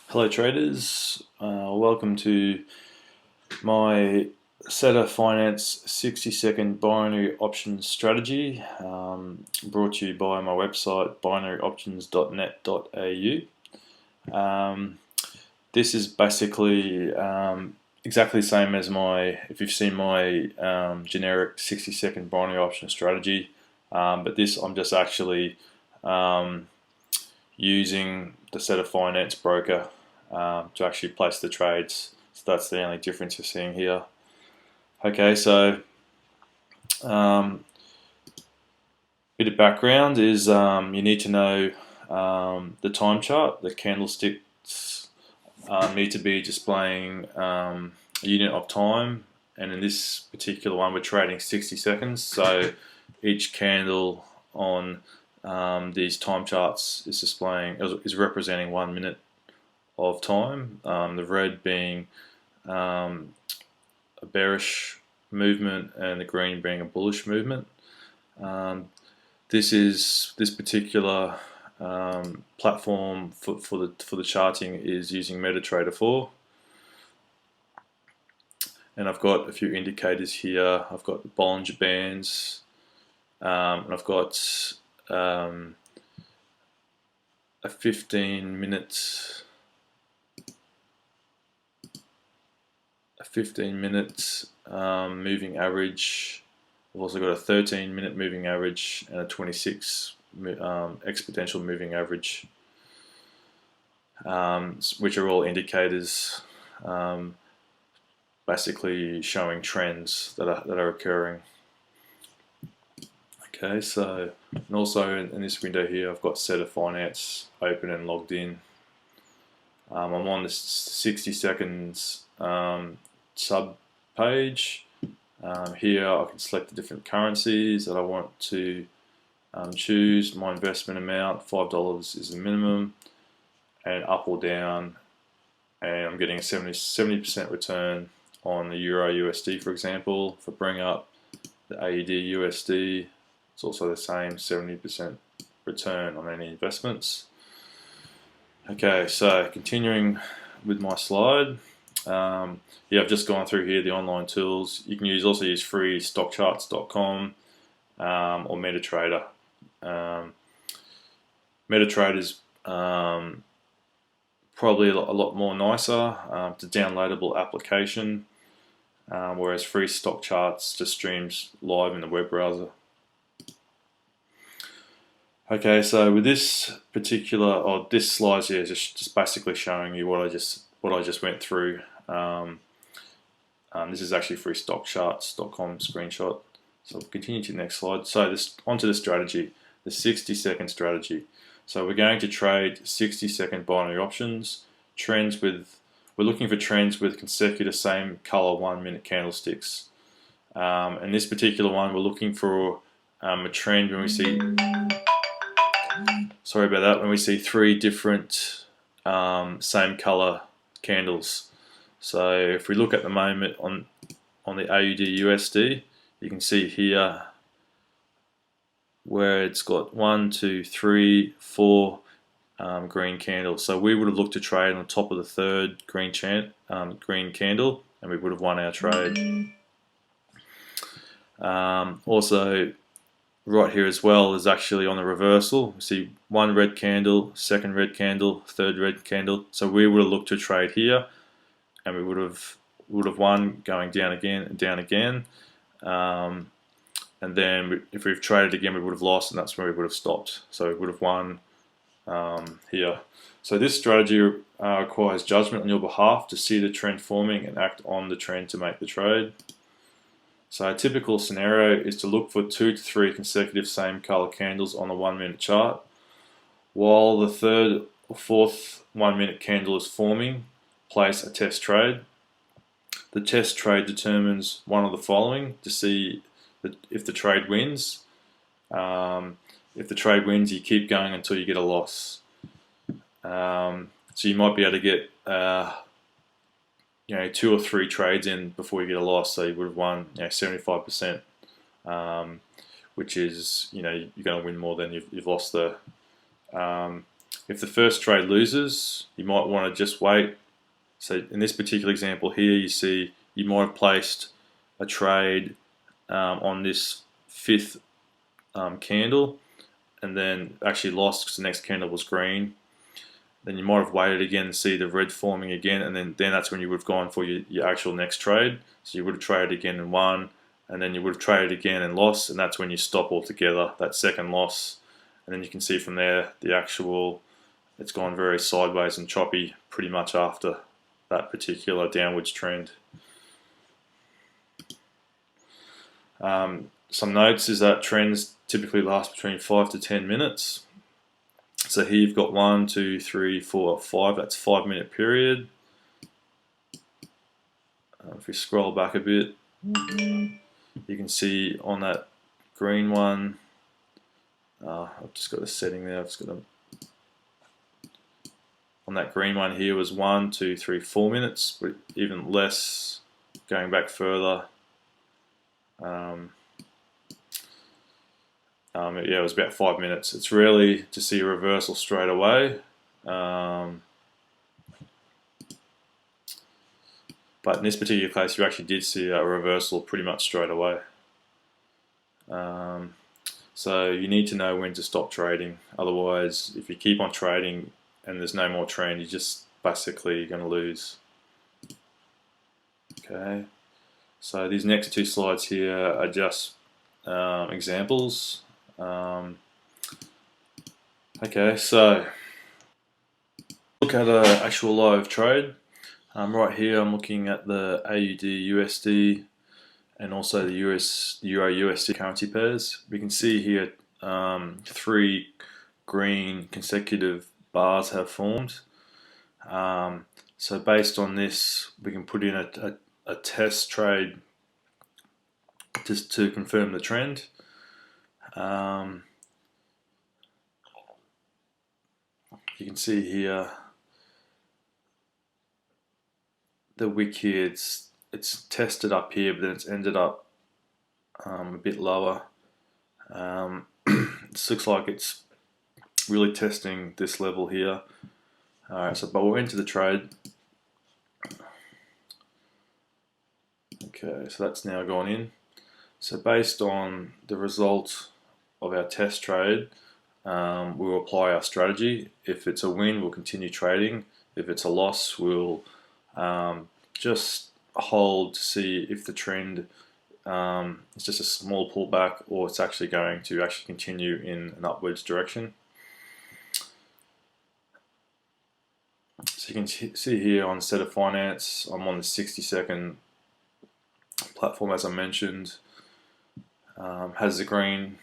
Hello traders, welcome to my Cedar Finance 60-second binary options strategy, brought to you by my website binaryoptions.net.au. This is basically exactly the same as if you've seen my generic 60-second binary option strategy, but this I'm just actually using the Cedar Finance broker to actually place the trades. So that's the only difference you're seeing here. Okay, so bit of background is you need to know the time chart. The candlesticks need to be displaying a unit of time, and in this particular one we're trading 60 seconds, so each candle on these time charts is representing 1 minute of time. The red being a bearish movement and the green being a bullish movement. This particular platform for the charting is using MetaTrader 4, and I've got a few indicators here. I've got the Bollinger Bands, and I've got a 15 minute moving average. I've also got a 13-minute moving average and a 26 exponential moving average, which are all indicators basically showing trends that are occurring. Okay, so and also in this window here I've got Cedar Finance open and logged in. I'm on this 60 seconds sub page. Here I can select the different currencies that I want to choose. My investment amount, $5 is the minimum, and up or down, and I'm getting a 70% return on the Euro USD, for example. If I bring up the AUD USD, it's also the same 70% return on any investments. Okay, so continuing with my slide. Yeah, I've just gone through here the online tools. You can also use free stockcharts.com or MetaTrader. MetaTrader is probably a lot more nicer. It's a downloadable application, whereas free stock charts just streams live in the web browser. Okay, so with this this slide here is just basically showing you what I just went through. This is actually free stockcharts.com screenshot. So we'll continue to the next slide. So onto the strategy, the 60-second strategy. So we're going to trade 60-second binary options. We're looking for trends with consecutive same color 1 minute candlesticks. In this particular one, we're looking for a trend when we see. Sorry about that. When we see 3 different same color candles. So if we look at the moment on the AUD USD, you can see here where it's got 1, 2, 3, 4 green candles. So we would have looked to trade on the top of the third green candle, and we would have won our trade. Also, right here as well is actually on the reversal. We see 1 red candle, 2nd red candle, 3rd red candle. So we would have looked to trade here, and we would have won going down again and down again. And then if we've traded again, we would have lost, and that's where we would have stopped. So we would have won here. So this strategy requires judgment on your behalf to see the trend forming and act on the trend to make the trade. So a typical scenario is to look for 2 to 3 consecutive same color candles on the 1 minute chart. While the 3rd or 4th 1 minute candle is forming, place a test trade. The test trade determines one of the following to see if the trade wins. If the trade wins, you keep going until you get a loss. So you might be able to get 2 or 3 trades in before you get a loss, so you would have won 75%, which is you're going to win more than you've lost the If the first trade loses, you might want to just wait. So in this particular example here, you see you might have placed a trade on this fifth candle, and then actually lost because the next candle was green. Then you might have waited again and see the red forming again, and then that's when you would have gone for your actual next trade. So you would have traded again and won, and then you would have traded again and lost, and that's when you stop altogether, that second loss. And then you can see from there the actual, it's gone very sideways and choppy pretty much after that particular downwards trend. Some notes is that trends typically last between 5 to 10 minutes. So here you've got 1, 2, 3, 4, 5. That's 5-minute period. If we scroll back a bit, you can see on that green one, I've just got a setting there. I've just got on that green one here was 1, 2, 3, 4 minutes, but even less going back further. Yeah, it was about 5 minutes. It's rarely to see a reversal straight away, but in this particular case, you actually did see a reversal pretty much straight away. So you need to know when to stop trading. Otherwise, if you keep on trading and there's no more trend, you just basically going to lose. Okay, so these next two slides here are just examples. Okay, so look at an actual live trade. Right here I'm looking at the AUD USD and also the Euro USD currency pairs. We can see here 3 green consecutive bars have formed. So based on this, we can put in a test trade just to confirm the trend. You can see here the wick here, it's tested up here, but then it's ended up a bit lower. This looks like it's really testing this level here. Alright, so but we'll enter the trade. Okay, so that's now gone in. So based on the result of our test trade, we'll apply our strategy. If it's a win, we'll continue trading. If it's a loss, we'll just hold to see if the trend is just a small pullback or it's actually going to continue in an upwards direction. So you can see here on Cedar Finance, I'm on the 60-second platform as I mentioned. Has the green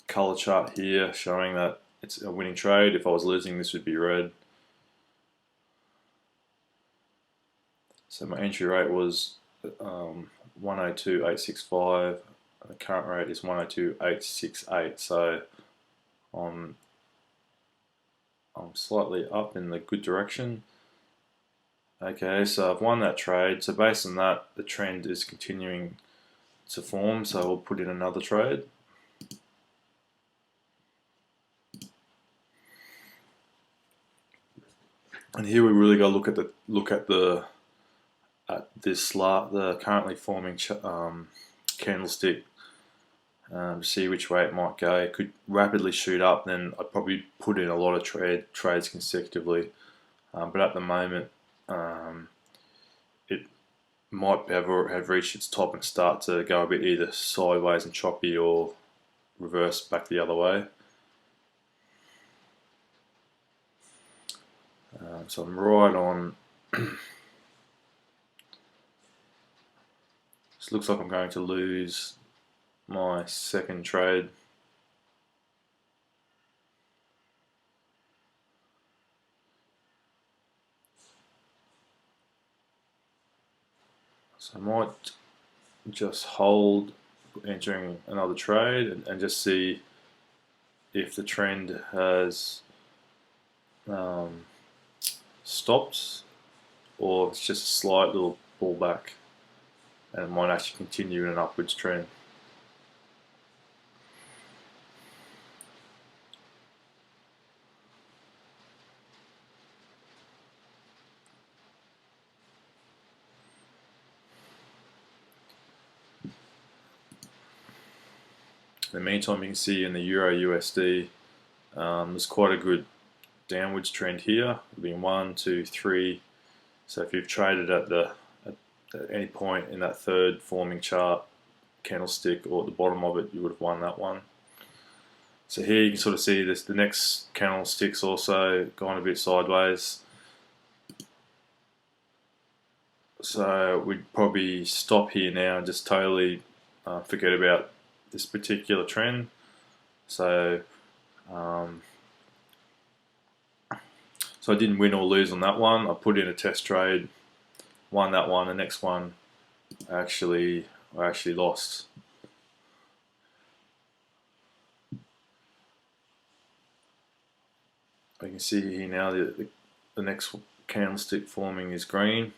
color chart here showing that it's a winning trade. If I was losing, this would be red. So my entry rate was 102.865. The current rate is 102.868. So I'm slightly up in the good direction. Okay, so I've won that trade. So based on that, the trend is continuing to form. So we'll put in another trade. And here we really got to look at the currently forming candlestick to see which way it might go. It could rapidly shoot up, then I'd probably put in a lot of trades consecutively. But at the moment, it might have reached its top and start to go a bit either sideways and choppy or reverse back the other way. So I'm right on. This looks like I'm going to lose my second trade. So I might just hold entering another trade and just see if the trend has stopped or it's just a slight little pullback and it might actually continue in an upwards trend. In the meantime, you can see in the Euro USD, there's quite a good downwards trend here. Being 1, 2, 3. So if you've traded at any point in that third forming chart candlestick or at the bottom of it, you would have won that one. So here you can sort of see this. The next candlestick's also gone a bit sideways. So we'd probably stop here now and just totally forget about this particular trend. So I didn't win or lose on that one. I put in a test trade, won that one. The next one I actually lost. You can see here now the next candlestick forming is green.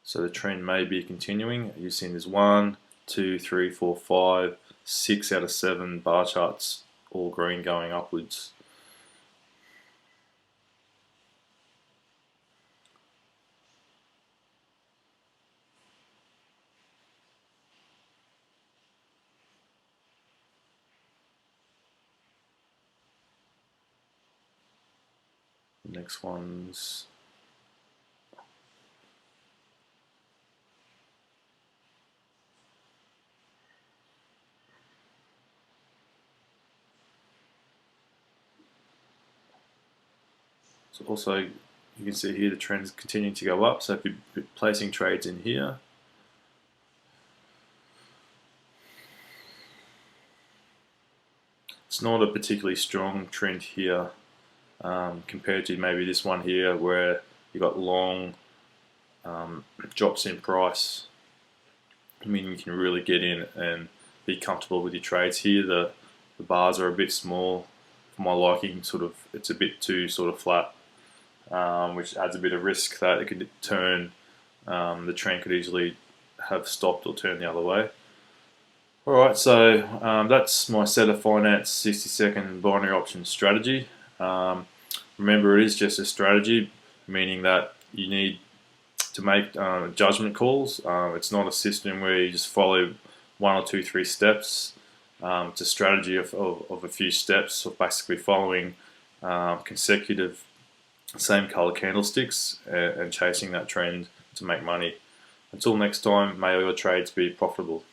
So the trend may be continuing. You've seen there's 1, 2, 3, 4, 5, 6 out of 7 bar charts all green going upwards. The next one's so also you can see here the trend is continuing to go up. So if you're placing trades in here, it's not a particularly strong trend here compared to maybe this one here where you got long drops in price, meaning you can really get in and be comfortable with your trades. Here the bars are a bit small for my liking. It's a bit too sort of flat, which adds a bit of risk that it could turn. The trend could easily have stopped or turned the other way. Alright, so that's my Cedar Finance 60-second binary option strategy. Remember, it is just a strategy, meaning that you need to make judgment calls. It's not a system where you just follow 1 or 2, 3 steps. It's a strategy of a few steps, of basically following consecutive same color candlesticks and chasing that trend to make money. Until next time, may all your trades be profitable.